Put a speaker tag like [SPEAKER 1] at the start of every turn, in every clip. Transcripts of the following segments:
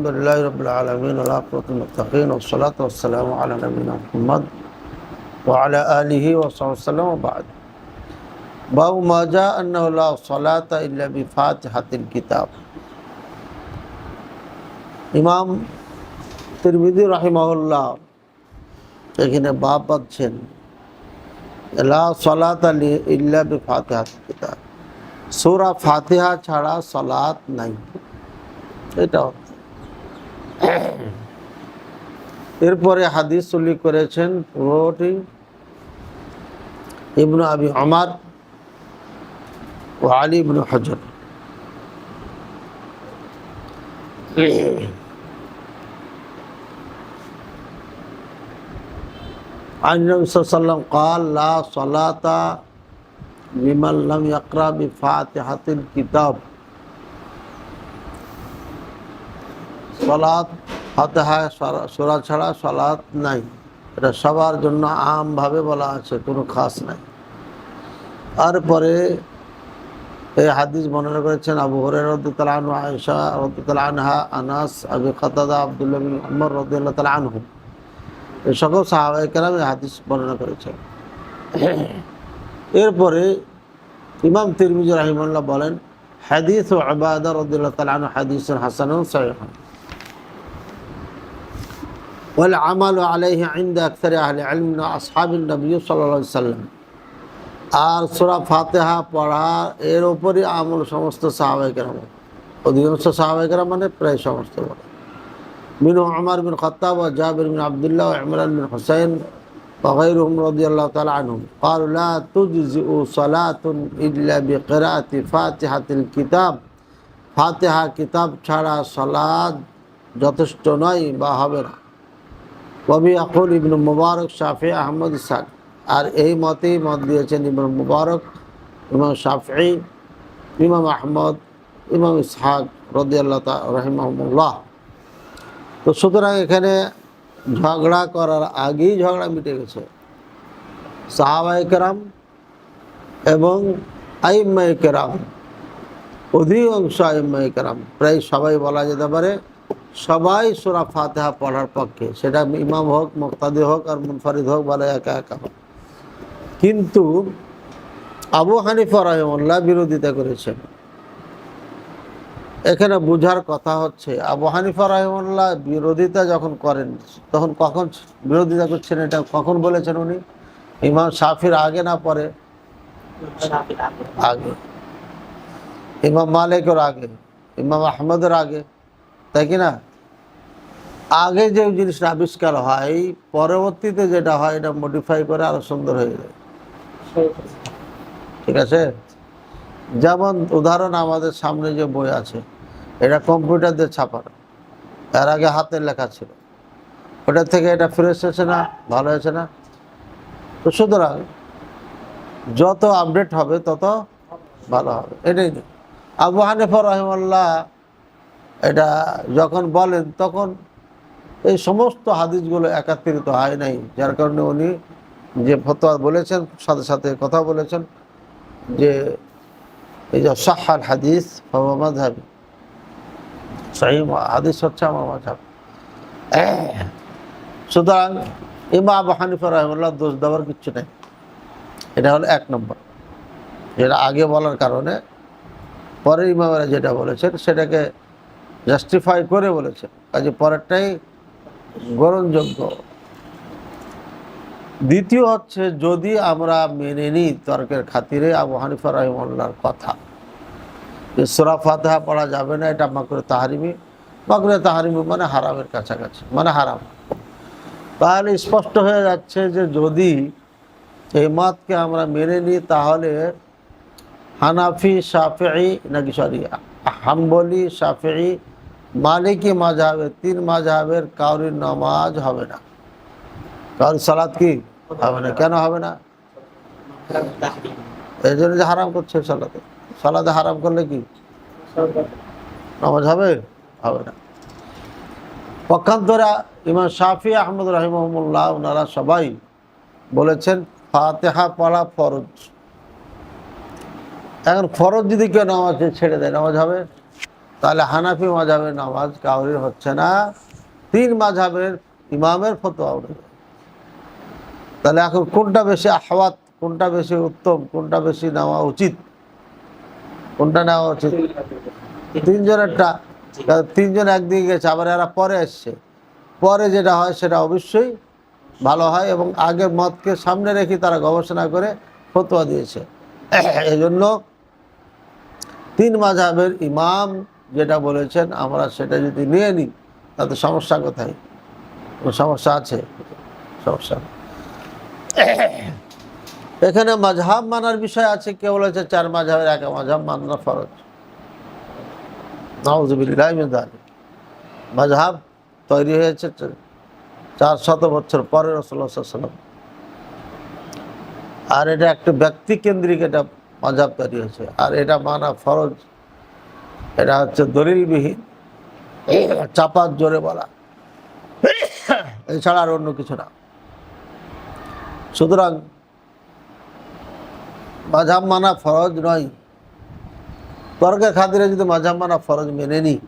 [SPEAKER 1] আলহামদুলিল্লাহি রাব্বিল আলামিন ওয়া আকিবাতুল মুত্তাকিন ওয়াস সালাতু ওয়াস সালামু আলা নাবিয়িনা মুহাম্মদ ওয়া আলা আলিহি ওয়া সাহবিহি ওয়া বা'দ। বাবু মা জাআ আন্নাহু লা সালাতা ইল্লা বিফাতিহাতিল কিতাব। ইমাম তিরমিজি রাহিমাহুল্লাহ এখানে বাব বাঁধছেন লা সালাতা ইল্লা বিফাতিহাতিল কিতাব, সূরা ফাতিহা ছাড়া সালাত নাই। এটা এরপরে হাদিস উল্লেখ করেছেন পুরোটি ইবনু আবি উমর ও আলী ইবনু হজর। عن النبي صلى الله عليه وسلم قال لا صلاة لمن لم يقرأ بفاتحة الكتاب। সালাত ফাতিহা সূরা ছাড়া সালাত নাই, এটা সবার জন্য আমভাবে বলা আছে, কোনো খাস নাই। তারপরে এই হাদিস বর্ণনা করেছেন আবু হুরায়রা রাদিয়াল্লাহু আনহু, আয়েশা রাদিয়াল্লাহু আনহা, আনাস, আবু কাতাদা, আব্দুল্লাহ বিন উমর রাদিয়াল্লাহু তাআলা আনহু, এই সকল সাহাবায়ে কেরাম এই হাদিস বর্ণনা করেছেন। এরপরে ইমাম তিরমিজি রাহিমাহুল্লাহ বলেন হাদিস উবাদা রাদিয়াল্লাহু তাআলা আনহু হাদিসুন হাসানুন সহিহুন ওয়াল আমালু আলাইহি ইনদা আকসারি আহলি ইলম ওয়া আসহাবিন নবী সাল্লাল্লাহু আলাইহি ওয়াসাল্লাম। আর সূরা ফাতিহা পড়া এর উপরই আমল সমস্ত সাহাবায়ে কেরাম, অধিকাংশ সাহাবায়ে কেরাম মানে প্রায় সমস্ত বলে। মিনহু উমর বিন খাত্তাব ওয়া জাবির বিন আব্দুল্লাহ ওয়া ইমরান বিন হুসাইন ওয়া গায়রুহুম রাদিয়াল্লাহু তাআলা আনহুম ক্বালু লা তুজজিউ সালাতুন ইল্লা বিকিরাআতি ফাতিহাতিল কিতাব। ফাতিহা কিতাব ছাড়া সালাত যথেষ্ট নয় বা হবে না। ওয়াবি আকুল ইবনু মুবারক, শাফি, আহমদ, ইসহাক। আর এই মতেই মত দিয়েছেন ইবনু মুবারক, ইমাম শাফি, ইমাম আহমদ, ইমাম ইসহাক রাদিয়াল্লাহু তাআলা রাহিমাহুমুল্লাহ। তো সুতরাং এখানে ঝগড়া করার আগেই ঝগড়া মিটে গেছে। সাহাবায়ে কেরাম এবং আইম্মায়ে কেরাম, অধিকাংশ আইম্মায়ে কেরাম, প্রায় সবাই বলা যেতে পারে সবাই সূরা ফাতিহা পড়ার পক্ষে, সেটা ইমাম হোক, মুক্তাদি হোক আর মুনফারিদ হোক, বলে একা একা হোক। কিন্তু আবু হানিফা রাহিমাহুল্লাহ বিরোধিতা করেছেন। এখানে বুঝার কথা হচ্ছে আবু হানিফা রাহিমাহুল্লাহ বিরোধিতা যখন করেন তখন কখন বিরোধিতা করছেন, এটা কখন বলেছেন উনি? ইমাম শাফির আগে না পরে? আগে। ইমাম মালিকের আগে, ইমাম আহমদের আগে, তাই কি না? আগে যে জিনিসটা আবিষ্কার হয়, পরবর্তীতে যেটা হয় এটা মডিফাই করে আরো সুন্দর হয়ে যায়। ঠিক আছে? যেমন উদাহরণ, আমাদের সামনে যে বই আছে এটা কম্পিউটার দিয়ে ছাপানো, এর আগে হাতের লেখা ছিল, ওটা থেকে এটা ফ্রেশ হয়েছে না, ভালো হয়েছে না? তো সুতরাং যত আপডেট হবে তত ভালো হবে, এটাই না। আবু হানিফা রাহিমাহুল্লাহ এটা যখন বলেন তখন এই সমস্ত হাদিসগুলো একাত্রিত হয় নাই, যার কারণে উনি যে ফতোয়া বলেছেন সাথে সাথে কথা বলেছেন যে এই যে সাহহাল হাদিস ফাহুয়া মাযহাবি, সহিহ হাদিস হচ্ছে আমার মাযহাব। সুতরাং ইমাম আবু হানিফা রাহিমাহুল্লাহ দোষ দেওয়ার কিছু নেই। এটা হলো এক নম্বর, যেটা আগে বলার কারণে পরে ইমামেরা যেটা বলেছেন সেটাকে জাস্টিফাই করে বলেছেন, কাজে পরেরটাই গ্রহণযোগ্য। দ্বিতীয় হচ্ছে, যদি আমরা মেনে নিই তর্কের খাতিরে আবু হানিফা রাহিমাহুল্লাহর কথা যে সূরা ফাতিহা পড়া যাবে না, এটা মাকরুহ তাহরিমি, মাকরুহ তাহরিমি মানে হারামের কাছাকাছি, মানে হারাম, তাহলে স্পষ্ট হয়ে যাচ্ছে যে যদি এই মতকে আমরা মেনে নিই তাহলে হানাফি, শাফিঈ, নাকি সরি হাম্বলি, শাফিঈ, মালিকি মাযহাবের, তিন মাযহাবের কারোর নামাজ হবে না, কারোর সালাত কি হবে না। কেন হবে না? এই জন্য যে হারাম করছে সালাতে। সালাতে হারাম করলে কি নামাজ হবে? হবে না। পক্ষান্তরে ইমাম শাফি, আহমদ রাহিমাহুমুল্লাহ, ওনারা সবাই বলেছেন ফাতিহা পড়া ফরজ। এখন ফরজ যদি কেউ নামাজ ছেড়ে দেয়, নামাজ হবে? তাহলে হানাফি মাযহাবের নামাজ কাউরির হচ্ছে না, 3 মাযহাবের ইমামের ফতোয়া অনুযায়ী। তাহলে এখন কোনটা বেশি আহওয়াত, কোনটা বেশি উত্তম, কোনটা বেশি নেওয়া উচিত, কোনটা নেওয়া উচিত? 3 জনেরটা। 3 জন একদিকে গেছে, আবার এরা পরে এসছে, পরে যেটা হয় সেটা অবশ্যই ভালো হয়, এবং আগের মতকে সামনে রেখে তারা গবেষণা করে ফতোয়া দিয়েছে। এই জন্য 3 মাযহাবের ইমাম যেটা বলেছেন আমরা সেটা যদি নিয়ে নিই, তাতে সমস্যা কোথায়? কোনো সমস্যা আছে? সমস্যা নেই। এখানে মাযহাব মানার বিষয় আছে। কেউ বলেছে 4 মাযহাবের এক মাযহাব মানা ফরজ। নাউযুবিল্লাহি মিন যালিক। মাযহাব তৈরি হয়েছে 400 বছর পরে রাসূলুল্লাহ সাল্লাল্লাহু আলাইহি ওয়াসাল্লাম, আর এটা একটা ব্যক্তি কেন্দ্রিক এটা মাযহাব তৈরি হয়েছে, আর এটা মানা ফরজ। এটা হচ্ছে দলিলবিহীন, চাপাত জোরে বলা, এছাড়া আর অন্য কিছু না। সুতরাং মাযহাব মানা ফরজ নয়। তর্কের খাতিরে যদি মাযহাব মানা ফরজ মেনে নিই,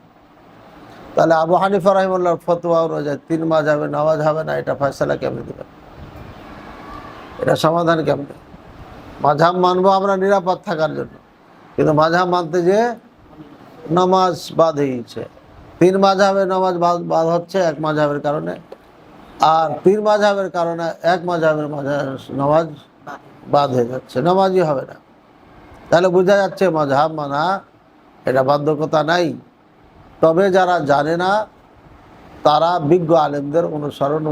[SPEAKER 1] তাহলে আবু হানিফা রাহিমাহুল্লাহর ফতোয়া অনুযায়ী 3 মাযহাবে নামাজ হবে না, এটা ফয়সালা কেমনে দেবেন? এটা সমাধান কেমনে? মাযহাব মানবো আমরা নিরাপদ থাকার জন্য, কিন্তু মাযহাব মানতে যে নামাজ বাদ হয়েছে। 3 মাযহাবের নামাজ বাদ হচ্ছে এক মাযহাবের কারণে, আর 3 মাযহাবের কারণে এক মাযহাবের নামাজ বাদ হয়ে যাচ্ছে, নামাজই হবে না। তাহলে বোঝা যাচ্ছে মাযহাব মানা এটা বাধ্যকতা নাই। তবে যারা জানে না তারা বিজ্ঞ আলেমদের অনুসরণ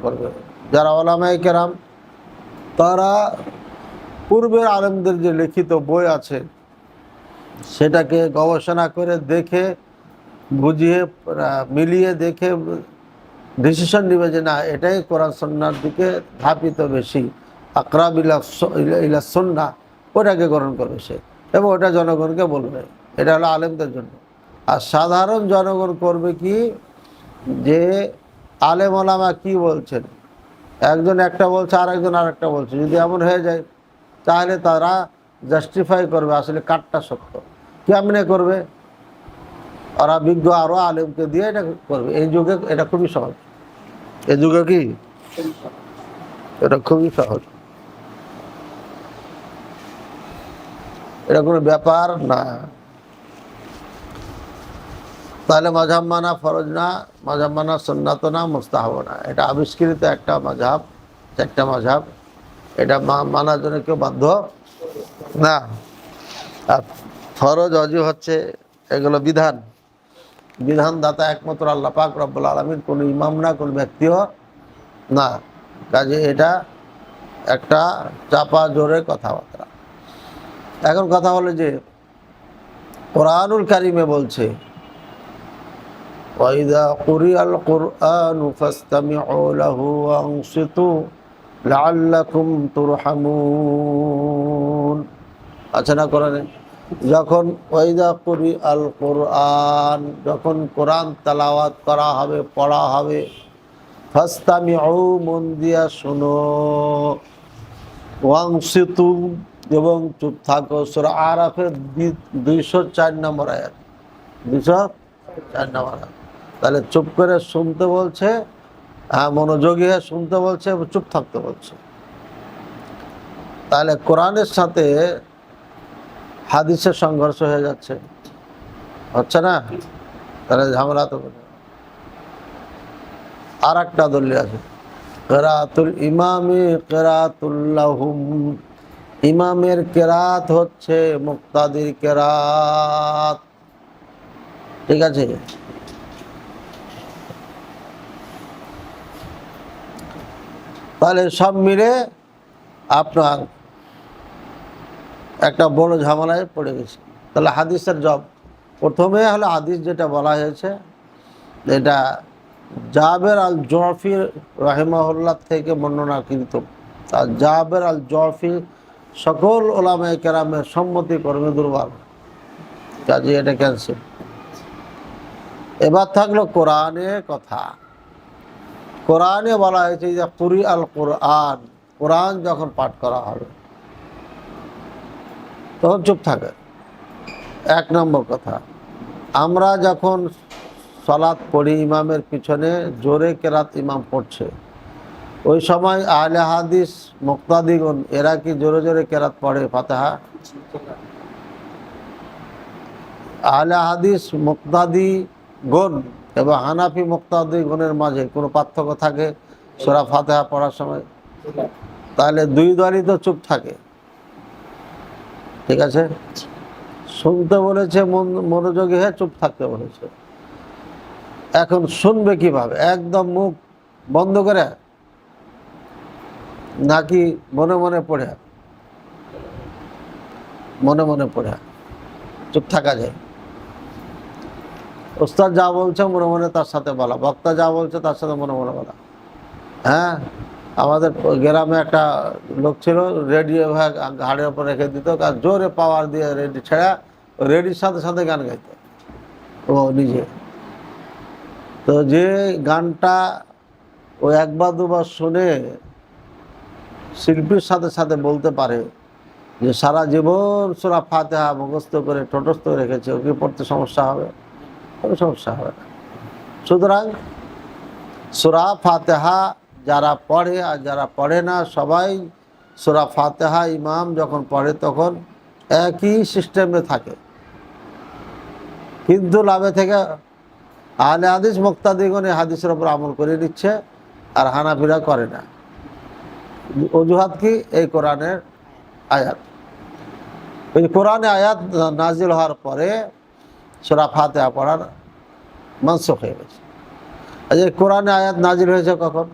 [SPEAKER 1] করবে। যারা ওলামায়ে কেরাম, তারা পূর্বের আলেমদের যে লিখিত বই আছে সেটাকে গবেষণা করে দেখে বুঝিয়ে মিলিয়ে দেখে ডিসিশন নেবে যে না এটাই কোরআন সুন্নাহর দিকে ধাপিত বেশি, আকরাব ইলা সুন্নাহ, ওটাকে গ্রহণ করবে সে, এবং ওটা জনগণকে বলবে। এটা হলো আলেমদের জন্য। আর সাধারণ জনগণ করবে কি, যে আলেম ওলামা কি বলছেন, একজন একটা বলছে আর একজন আর একটা বলছে, যদি এমন হয়ে যায় তাহলে তারা জাস্টিফাই করবে আসলে কারটা সত্য। কেমনে করবে? ওরা বিজ্ঞ আরও আলেমকে দিয়ে এটা করবে। এই যুগে এটা খুবই সহজ। এই যুগে কি এটা খুবই সহজ, এটা কোনো ব্যাপার না। তাহলে মাযহাব মানা ফরজ না, মাযহাব মানা সুন্নাত না, মুস্তাহাব না। এটা আবিষ্কৃত একটা মাযহাব, একটা মাযহাব, এটা মানার জন্য কেউ বাধ্য না। আর ফরজ অজীব হচ্ছে এগুলো বিধান, বিধানদাতা একমাত্র আল্লাহ পাক রব্বুল আলামিন, কোনো ইমাম না, কোনো ব্যক্তিও না। কাজে এটা একটা চাপা জোরে কথাবার্তা। এখন কথা হলো যে কোরআনুল কারিমে বলছে ওয়াইদা কুরিআল কুরআনু ফাসতামিউ লাহু ওয়ানসিতু লাআল্লাকুম তুরহামুন। আছে না কোরআনে? যখন ওয়াইদা কুরিআল কুরআন, যখন কোরআন তেলাওয়াত করা হবে, পড়া হবে, ফাসতামিউ, মন দিয়া শোনো, ওয়ানসিতু, এবং চুপ থাকো। সূরা আরাফের 204 নম্বর আয়াত, 204 নম্বর আয়াত। তাহলে চুপ করে শুনতে বলছে, মনোযোগী হয়ে শুনতে বলছে, চুপ থাকতে বলছে। তাহলে কোরআনের সাথে হাদিসের সংঘর্ষ হয়ে যাচ্ছে, হচ্ছে না? তাহলে ঝামেলা তো। আর একটা দলিল আছে, কিরাতুল ইমামি কিরাতুল লাহুম, ইমামের কেরাত হচ্ছে মুক্তাদির কেরাত। ঠিক আছে? তাহলে সব মিলে আপনার একটা বড় ঝামেলায় পড়ে গেছে। তাহলে হাদিসের জব প্রথমে হলো, হাদিস যেটা বলা হয়েছে এটা জাবের আল জুফি রাহিমাহুল্লাহ থেকে বর্ণনাকৃত। আর জাবের আল জুফি সকল ওলামায়ে কেরামের সম্মতি কর্মে দুর্বল, কাজে এটা ক্যান্সেল। এবার থাকলো কোরআনের কথা। কোরআনে বলা হয়েছে যে কুরি আল কোরআন, কোরআন যখন পাঠ করা হবে তখন চুপ থাকে, 1 নম্বর কথা। আমরা যখন সালাত পড়ি ইমামের পিছনে জোরে কেরাত ইমাম পড়ছে, ওই সময় আহলে হাদিস মুক্তাদিগণ এরা কি জোরে জোরে কেরাত পড়ে ফাতিহা? আহলে হাদিস মুক্তাদিগণ এবং হানাফি মুক্তাদিগণের মাঝে কোনো পার্থক্য থাকে সূরা ফাতিহা পড়ার সময়? তাহলে দুই দলই তো চুপ থাকে, ঠিক আছে? শুনতে বলেছে, মনোযোগী হয়ে চুপ থাকতে বলেছে। এখন শুনবে কিভাবে? একদম মুখ বন্ধ করে নাকি মনে মনে পড়ে? মনে মনে পড়ে চুপ থাকা যায়। ওস্তাদ যা বলছে মনে মনে তার সাথে বলা, বক্তা যা বলছে তার সাথে মনে মনে বলা। হ্যাঁ, আমাদের গ্রামে একটা লোক ছিল, রেডিও ঘাড়ের ওপর রেখে দিত, আর জোরে পাওয়ার দিয়ে রেডি ছেড়া রেডির সাথে সাথে গান গাইত ও নিজে। তো যে গানটা ও একবার দুবার শুনে শিল্পীর সাথে সাথে বলতে পারে যে সারা জীবন সূরা ফাতিহা মুখস্থ করে ঠোঁটস্থ রেখেছে, ওকে পড়তে সমস্যা হবে? কোনো সমস্যা হবে না। সুতরাং সূরা ফাতিহা যারা পড়ে আর যারা পড়ে না সবাই সূরা ফাতিহা ইমাম যখন পড়ে তখন একই সিস্টেমে থাকে, কিন্তু লাভে থেকে আহলে হাদিস মুক্তাদিগণ এই হাদিসের উপর আমল করে নিচ্ছে আর হানাফিরা করে না। অজুহাত কি? এই কোরআনের আয়াত। এই কোরআনে আয়াত নাজিল হওয়ার পরে সূরা ফাতিহা পড়ার মানসুখ হয়ে গেছে। আচ্ছা, কোরআনে আয়াত নাজিল হয়েছে কখন?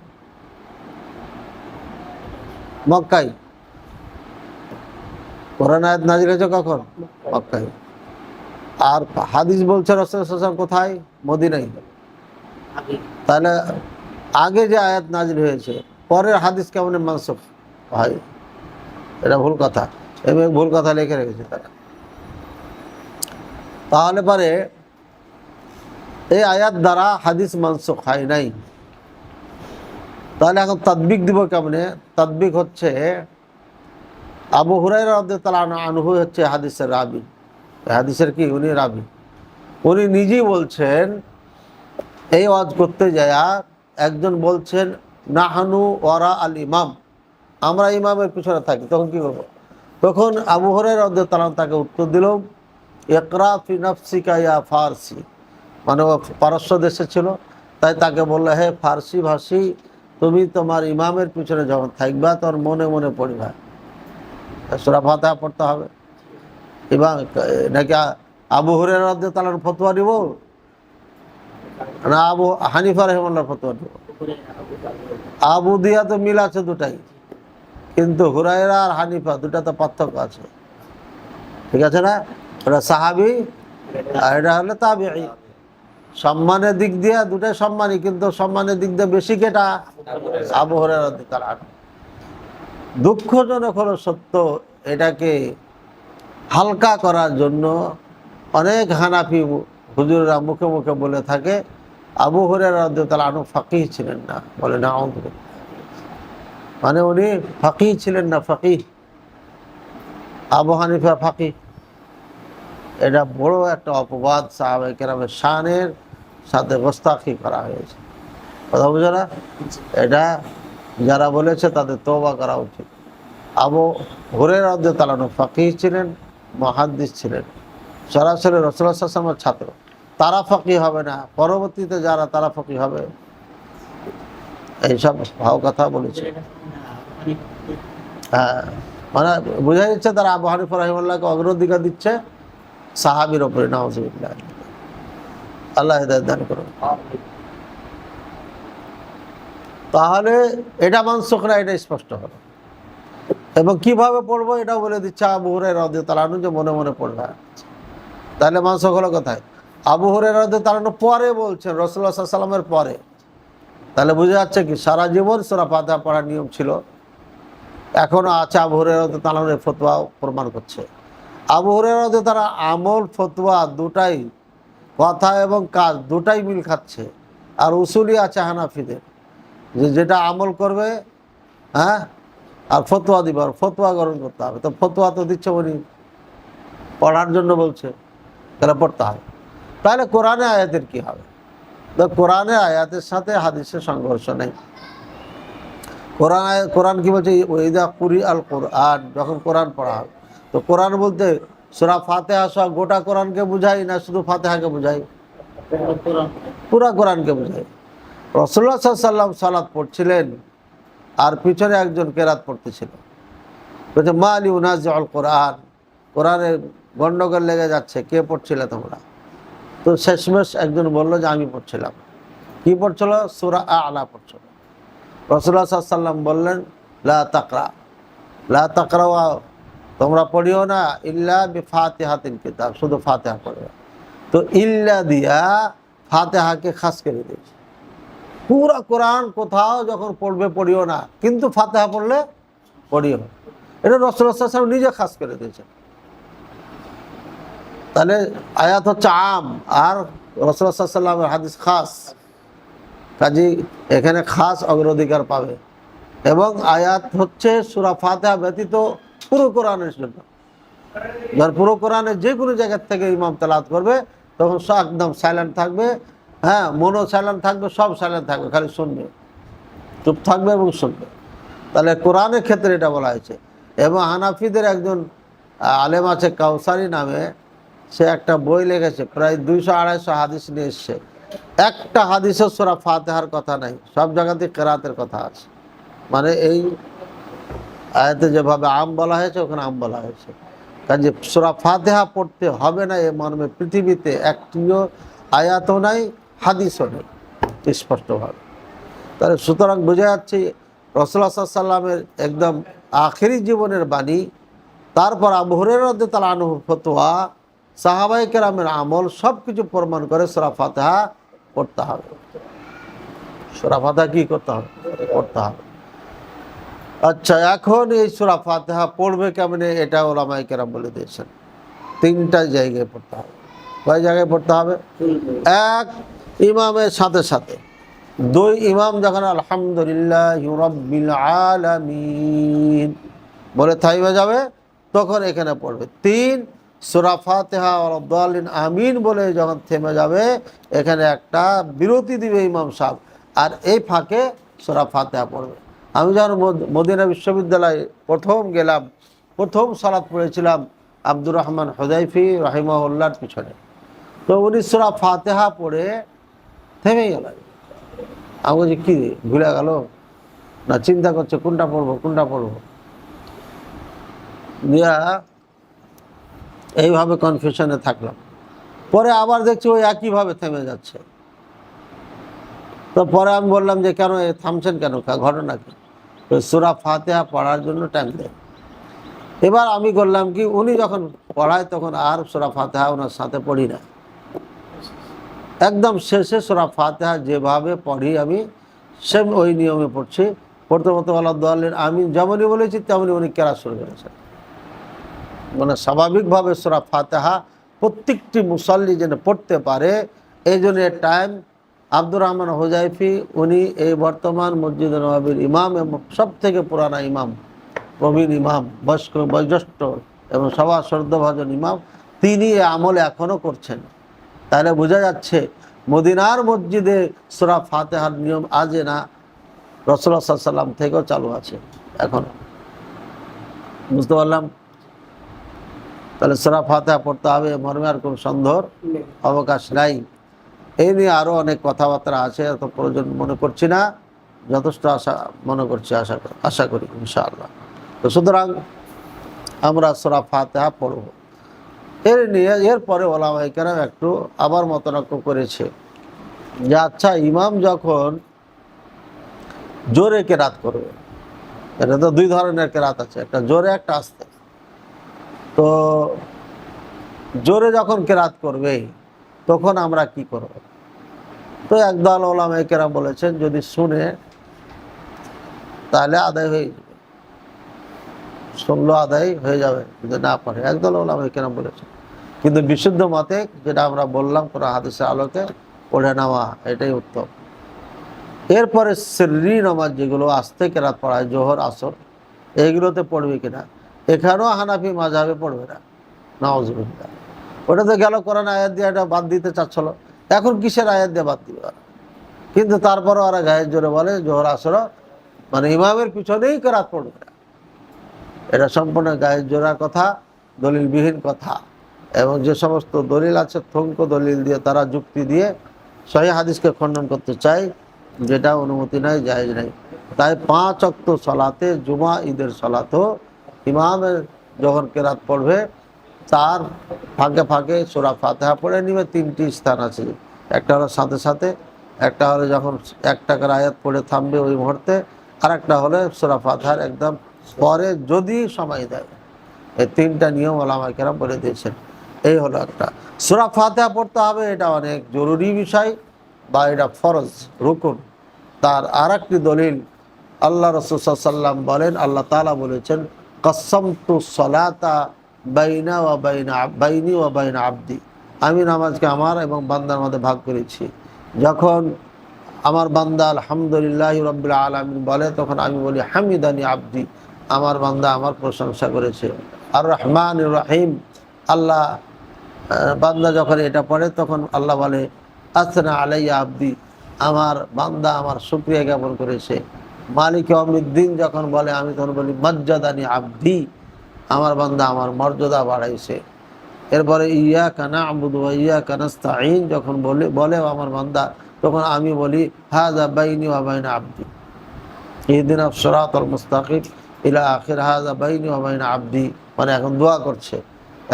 [SPEAKER 1] মক্কায়। কোরআন আয়াত নাজিল হয়েছে কখন? মক্কায়। আর হাদিস বলছে রাসূল সাল্লাল্লাহু আলাইহি ওয়াসাল্লাম কোথায়? মদিনায়। তাহলে আগে যে আয়াত নাজিল হয়েছে পরের হাদিস কেমন মানসুখ হয়? এটা ভুল কথা, এবং ভুল কথা লিখে রেখেছে তারা। তাহলে পরে এই আয়াত দ্বারা হাদিস মানসুখ হয় নাই। তাহলে এখন তাদবিক দিব কেমনে? তাদবিক হচ্ছে আবু হুরায়রা রাদিয়াল্লাহু আনহু হচ্ছে হাদিসের রাবি। হাদিসের কি? উনি রাবি। উনি নিজেই বলছেন, এই ওয়াজ করতে যায় একজন বলছেন নাহানু ওয়ারা আল ইমাম, আমরা ইমামের পিছনে থাকি। তখন কি করবো? তখন আবু হুরায়রা রাদিয়াল্লাহু আনহু তাকে উত্তর দিল, ইকরা ফি নাফসিকা ইয়া ফারসি। মানে ও পারস্য দেশে ছিল, তাই তাকে বললো, হে ফার্সি ভাষী, তুমি তোমার ইমামের পিছনে যখন থাকবা তখন মনে মনে পড়বা। সূরা ফাতিহা পড়তে হবে। এবং নাকি আবু হুরায়রা রাদিয়াল্লাহু আনহু ফতোয়া দিব না আবু হানিফা রাহিমাহুল্লাহর ফতোয়া দিব? আবু দিয়া তো মিল আছে দুটাই, কিন্তু হুরায়রা আর হানিফা দুটাতে পার্থক্য আছে, ঠিক আছে না? ওটা সাহাবি আর এটা হলো তাবিঈ। সম্মানের দিক দিয়ে দুটাই সম্মানী, কিন্তু সম্মানের দিক দিয়ে বেশি কেটা? আবু হুরায়রা রাদিয়াল্লাহু আনহু। দুঃখজনক হলো সত্য, এটাকে হালকা করার জন্য অনেক হানাফি হুজুররা মুখে মুখে বলে থাকে আবু হুরায়রা রাদিয়াল্লাহু আনহু ফাকিহ ছিলেন না। বলে না, মানে উনি ফাকিহ ছিলেন না। ফাকিহ আবু হানিফা ফাকিহ, এটা বড় একটা অপবাদ। সাহাবায়ে কেরামের শানের সাথে গোস্তাখি করা হয়েছে। কথা বুঝো না? এটা যারা বলেছে তাদের তওবা করা উচিত। আবু হুরায়রা রাদিয়াল্লাহু আনহু ফাকিহ ছিলেন, মুহাদ্দিস ছিলেন, সরাসরি রাসূলুল্লাহ সাল্লাল্লাহু আলাইহি ওয়াসাল্লামের ছাত্র। তারা ফাকিহ হবে না, পরবর্তীতে যারা তারা ফাকিহ হবে, এইসব ভাও কথা বলেছে। হ্যাঁ, মানে বোঝা যাচ্ছে তারা আবু হানিফা রাহিমাহুল্লাহকে অগ্রাধিকার দিচ্ছে সাহাবীর উপরে। নাউযুবিল্লাহ, আল্লাহ হিদায়াত দান করুন। তাহলে এটা মানসুখ না, এটা স্পষ্ট হলো। এবং কিভাবে পড়বো এটাও বলে দিচ্ছে আবু হুরায়রা রাদিয়াল্লাহু আনহু, যে মনে মনে পড়বে। তাহলে মানসুখ হলো কোথায়? আবু হুরায়রা রাদিয়াল্লাহু আনহু পরে বলছেন, রাসূলুল্লাহ সাল্লাল্লাহু আলাইহি ওয়াসাল্লামের পরে। তাহলে বোঝা যাচ্ছে কি সারা জীবন সূরা ফাতিহা পড়ার নিয়ম ছিল, এখনো আছে। আবু হুরায়রা রাদিয়াল্লাহু আনহুর ফতোয়া প্রমাণ করছে। আবু হুরায়রা রাদিয়াল্লাহু আনহু আমল ফতোয়া দুটাই, কথা এবং কাজ দুটাই মিল খাচ্ছে। আর উসুলই আছে হানাফিদের, যে যেটা আমল করবে, হ্যাঁ, আর ফতোয়া দিবে, আর ফতোয়া গ্রহণ করতে হবে। তো ফতোয়া তো দিচ্ছে উনি, পড়ার জন্য বলছে, তাহলে পড়তে হবে। তাহলে কোরআনে আয়াতের কি হবে? তো কোরআনে আয়াতের সাথে হাদিসের সংঘর্ষ নেই। কোরআন কি বলছে? ওইদা কুরি আল কোরআন, যখন কোরআন পড়া হবে। তো কোরআন বলতে সূরা ফাতিহা সহ গোটা কোরআনকে বুঝাই না শুধু ফাতিহাকে বুঝাই? পুরা কোরআনকে বুঝাই। রাসূলুল্লাহ সাল্লাল্লাহু আলাইহি ওয়াসাল্লাম সালাত পড়ছিলেন আর পিছনে একজন কেরাত পড়তেছিল। বলছে মা আলি উনাজিউল কোরআন, কোরআনে গন্ডগোল লেগে যাচ্ছে, কে পড়ছিলে তোমরা? তো শেষমেশ একজন বলল যে আমি পড়ছিলাম। কি পড়ছিল? সূরা আ'লা পড়ছিল। রাসূলুল্লাহ সাল্লাল্লাহু আলাইহি ওয়াসাল্লাম বললেন লা তাকরা, লা তাকরাওয়া, তোমরা পড়িও না ইল্লা বিফাতিহাতিল কিতাব, শুধু ফাতিহা পড়বে। তো ইল্লা দিয়া ফাতিহাকে খাস করে দিয়েছে। পুরা কোরআন কোথাও যখন পড়বে পড়িও না, কিন্তু ফাতিহা পড়লে পড়িও। এটা রাসূলুল্লাহ সাল্লাল্লাহু আলাইহি ওয়াসাল্লাম নিজে খাস করে দিয়েছেন। তাহলে আয়াত হচ্ছে আম আর রাসূলুল্লাহ সাল্লাল্লাহু আলাইহি ওয়াসাল্লামের হাদিস খাস, কাজী এখানে খাস অগ্রাধিকার পাবে। এবং আয়াত হচ্ছে সূরা ফাতিহা ব্যতীত পুরো কোরআনের জন্য। যার পুরো কোরআনের যে কোনো জায়গার থেকে ইমাম তেলাওয়াত করবে তখন সব একদম সাইলেন্ট থাকবে, হ্যাঁ, মনও সাইলেন্ট থাকবে, সব সাইলেন্ট থাকবে, খালি শুনবে, চুপ থাকবে এবং শুনবে। তাহলে কোরআনের ক্ষেত্রে এটা বলা হয়েছে। এবং হানাফিদের একজন আলেম আছে কাউসারি নামে, সে একটা বই লিখেছে, প্রায় 200-250 হাদিস নিয়ে এসছে। একটা হাদিসের সূরা ফাতিহার কথা নাই, সব জায়গাতে কেরাতের কথা আছে। মানে এই আয়াতে যেভাবে আম বলা হয়েছে ওখানে আম বলা হয়েছে। কাজে সূরা ফাতিহা পড়তে হবে না এ মর্মে পৃথিবীতে একটিও আয়াতও নাই, হাদিসও নেই স্পষ্টভাবে। তাহলে সুতরাং বোঝা যাচ্ছে রাসূলুল্লাহ সাল্লাল্লাহু আলাইহি ওয়াসাল্লামের একদম আখেরি জীবনের বাণী, তারপর আবু হুরায়রা রাদিয়াল্লাহু আনহুর ফতোয়া, সাহাবায়ে কেরামের আমল, সব কিছু প্রমাণ করে সূরা ফাতিহা পড়তে হবে। সূরা ফাতিহা কি করতে হবে? পড়তে হবে। আচ্ছা, এখন এই সূরা ফাতিহা পড়বে কেমনে এটা উলামায়ে কেরাম বলে দিয়েছেন। 3টা জায়গায় পড়তে হবে। কয় জায়গায় পড়তে হবে? এক, ইমামের সাথে সাথে। 2, ইমাম যখন আলহামদুলিল্লাহি রাব্বিল আলামিন বলে থাইমে যাবে তখন এখানে পড়বে। 3, সূরা ফাতিহা ওয়ালাদ-দাল্লিন আমিন বলে যখন থেমে যাবে এখানে একটা বিরতি দিবে ইমাম সাহেব, আর এই ফাঁকে সূরা ফাতিহা পড়বে। আমি যখন মদিনা বিশ্ববিদ্যালয়ে প্রথম গেলাম, প্রথম সালাত পড়েছিলাম আব্দুর রহমান হুযাইফি রাহিমাহুল্লাহর পিছনে। তো উনি সূরা ফাতিহা পড়ে থেমে গেলেন। আমি বলছি কী ভুলে গেল না, চিন্তা করছে কোনটা পড়বো। দিয়া এইভাবে কনফিউশনে থাকলাম। পরে আবার দেখছি ওই একইভাবে থেমে যাচ্ছে। তো পরে আমি বললাম যে কেন থামছেন কেন, ঘটনা কি? সূরা ফাতিহা পড়ার জন্য টাইম দেয়। এবার আমি করলাম কি, উনি যখন পড়ায় তখন আর সূরা ফাতিহা ওনার সাথে পড়ি না, একদম শেষে সূরা ফাতিহা যেভাবে পড়ি আমি সেম ওই নিয়মে পড়ছি। পড়তে ওয়ালাদ-দাল্লিন আমিন যেমনই বলেছি তেমনই উনি কেরাত শুরু করেছেন। মানে স্বাভাবিকভাবে সূরা ফাতিহা প্রত্যেকটি মুসাল্লি যেন পড়তে পারে, এই জন্য টাইম আব্দুর রহমান হুযাইফি, উনি এই বর্তমান মসজিদে নববীর ইমাম এবং সব থেকে পুরানা ইমাম, প্রবীণ ইমাম, বয়োজ্যেষ্ঠ এবং সবার শ্রদ্ধাভাজন ইমাম, তিনি এই আমল এখনও করছেন। তাহলে বোঝা যাচ্ছে মদিনার মসজিদে সূরা ফাতিহার নিয়ম আজে না, রাসূলুল্লাহ সাল্লাল্লাহু আলাইহি ওয়াসাল্লাম থেকেও চালু আছে এখনো। বুঝতে পারলাম? তাহলে সূরা ফাতিহা পড়তে হবে, মর্মে আর কোনো সন্দেহর অবকাশ নাই। এই নিয়ে আরও অনেক কথাবার্তা আছে, এত প্রয়োজন মনে করছি না, যথেষ্ট মনে করছি, আশা করি ইনশাআল্লাহ। তো সুতরাং আমরা সূরা ফাতিহা পড়ব। এরপরে ওলামায়ে কেরাম একটু আবার মতনৈক্য করেছে যে আচ্ছা, ইমাম যখন জোরে কেরাত করবে, এটা তো 2 ধরনের কেরাত আছে, একটা জোরে একটা আস্তে। তো জোরে যখন কেরাত করবে তখন আমরা কি করব? তো একদল ওলামায়ে কেরাম বলেছেন যদি শুনে তাহলে আদায় হয়ে যাবে, শুনলো আদায় হয়ে যাবে, যদি না পারে। একদল ওলামায়ে কেরাম বলেছেন। কিন্তু বিশুদ্ধ মতে যেটা আমরা বললাম কোরআন হাদিসের আলোকে পড়ে নেওয়া এটাই উত্তম। এরপরে সিররি নামাজ যেগুলো আস্তে কেরাত পড়ায়, জোহর আসর, এগুলোতে পড়বে কিনা, এখানেও হানাফি মাযহাবে পড়বে না, নাউযুবিল্লাহ। ওটা তো গেল কোরআন আয়াত দিয়ে এটা বাদ দিতে চাচ্ছিল, এখন কিসের আয়াত দিয়ে বাদ দিবে ওরা? কিন্তু তারপরে ওরা গায়ের জোরে বলে জোহর আসর মানে ইমামের পিছনেই কেরাত পড়বে না। এটা সম্পূর্ণ গায়ের জোড়া কথা, দলিলবিহীন কথা। এবং যে সমস্ত দলিল আছে থঙ্ক দলিল দিয়ে তারা যুক্তি দিয়ে সহিহ হাদিসকে খণ্ডন করতে চায়, যেটা অনুমতি নাই, জায়েজ নাই। তাই 5 ওয়াক্ত সালাতে, জুমা ঈদের সালাতও ইমামের যখন কেরাত পড়বে তার ফাঁকে ফাঁকে সূরা ফাতিহা পড়ে নিবে। 3টি স্থান আছে, একটা হলো সাথে সাথে, একটা হলো যখন 1 টাকার আয়াত পড়ে থামবে ওই মুহূর্তে, আর একটা হলো সূরা ফাতিহার একদম পরে যদি সময় দেয়। এই 3টা নিয়ম ওলামায়ে কেরাম বলে দিয়েছেন। এই হলো একটা, সূরা ফাতিহা পড়তে হবে, এটা অনেক জরুরি বিষয় বা এটা ফরজ রুকুন। তার আর একটি দলিল আল্লাহ রাসূল সাল্লাল্লাহু আলাইহি ওয়াসাল্লাম বলেন, আল্লাহ তাআলা বলেছেন কাসসামতু সলাতা বাইনি ওয়া বাইনা আবদি, আমি নামাজকে আমার এবং বান্দার মধ্যে ভাগ করেছি। যখন আমার বান্দা আলহামদুলিল্লাহি রাব্বিল আলামিন বলে তখন আমি বলি হামিদানি আবদি, আমার বান্দা আমার প্রশংসা করেছে। আর রহমানির রহিম, আল্লাহ বান্দা যখন এটা পড়ে তখন আল্লাহ বলে আসনা আলাইয়া আবদি, আমার বান্দা আমার শুকরিয়া জ্ঞাপন করেছে। মালিক ইয়াউমিদ্দিন যখন বলে আমি তখন বলি মাজ্জাদানি আবদি, আমার বান্দা আমার মর্যাদা বাড়াইছে। এরপরে ইয়াকা না'বুদু ওয়া ইয়াকা নাস্তাঈন যখন বলে আমার বান্দা, তখন আমি বলি হাযা বাইনি ওয়া বাইনা আবদি, ইহদিনাস সিরাতাল মুস্তাকিম ইলা আখির হাযা বাইনি ওয়া বাইনা আবদি। মানে এখন দোয়া করছে,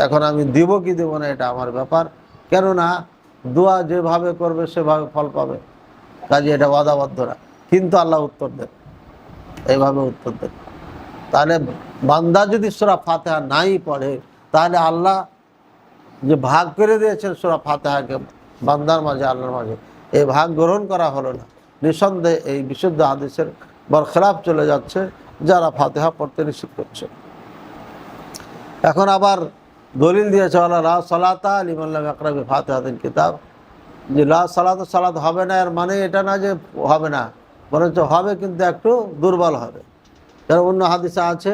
[SPEAKER 1] এখন আমি দিব কি দেব না এটা আমার ব্যাপার, কেননা দোয়া যেভাবে করবে সেভাবে ফল পাবে, কাজে এটা ওয়াদাবদ্ধ না। কিন্তু আল্লাহ উত্তর দেন, এইভাবে উত্তর দেন। তাহলে বান্দা যদি সূরা ফাতিহা নাই পড়ে, তাহলে আল্লাহ যে ভাগ করে দিয়েছেন সূরা ফাতিহাকে বান্দার মাঝে আল্লাহর মাঝে, এই ভাগ গ্রহণ করা হলো না। নিঃসন্দেহে এই বিশুদ্ধ হাদিসের বরখেলাফ চলে যাচ্ছে যারা ফাতিহা পড়তে নিষেধ করছে। এখন আবার দলিল দিয়েছে লা সালাতা লিমান লাম ইয়াকরা বিফাতিহাতিল কিতাব, যে লা সালাতা সালাত হবে না, এর মানে এটা না যে হবে না, বরঞ্চ হবে কিন্তু একটু দুর্বল হবে। কারণ অন্য হাদিসে আছে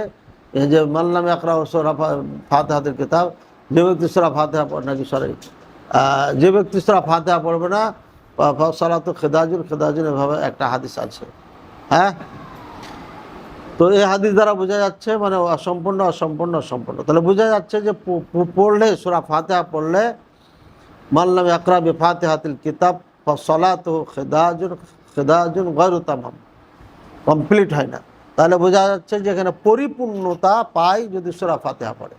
[SPEAKER 1] যে মান লাম ইয়াকরা সূরা ফাতিহাতিল কিতাব, যে ব্যক্তি সূরা ফাতিহা নাকি যে ব্যক্তি সূরা ফাতিহা পড়বে না সালাতু খিদাজুন খিদাজুন, এভাবে একটা হাদিস আছে। হ্যাঁ, তো এই হাদিস দ্বারা বোঝা যাচ্ছে মানে অসম্পূর্ণ অসম্পূর্ণ অসম্পূর্ণ। তাহলে বোঝা যাচ্ছে যে পড়লে সূরা ফাতিহা পড়লে মান লাম ইয়াকরা বিফাতিহাতিল কিতাব ফাসালাতুহু খিদাজুন খিদাজুন গায়রু তামাম, কমপ্লিট হয় না। তাহলে বোঝা যাচ্ছে যে এখানে পরিপূর্ণতা পায় যদি সূরা ফাতিহা পড়ে।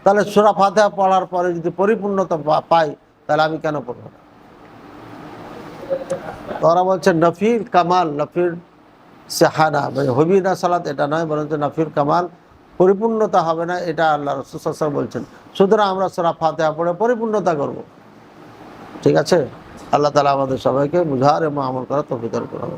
[SPEAKER 1] তাহলে সূরা ফাতিহা পড়ার পরে যদি পরিপূর্ণতা পাই, তাহলে আমি কেন পড়ব না? ওরা বলছে নফির কামাল, নফির সেহানা, মানে হবি না সালাত এটা নয়, বরঞ্চ নফির কামাল, পরিপূর্ণতা হবে না, এটা আল্লাহ রাসূল সাল্লাল্লাহু আলাইহি ওয়াসাল্লাম বলছেন। সুতরাং আমরা সূরা ফাতিহা পড়ে পরিপূর্ণতা করব। ঠিক আছে, আল্লাহ তাআলা আমাদের সবাইকে বুঝার এবং আমল করার তৌফিক দান করুন।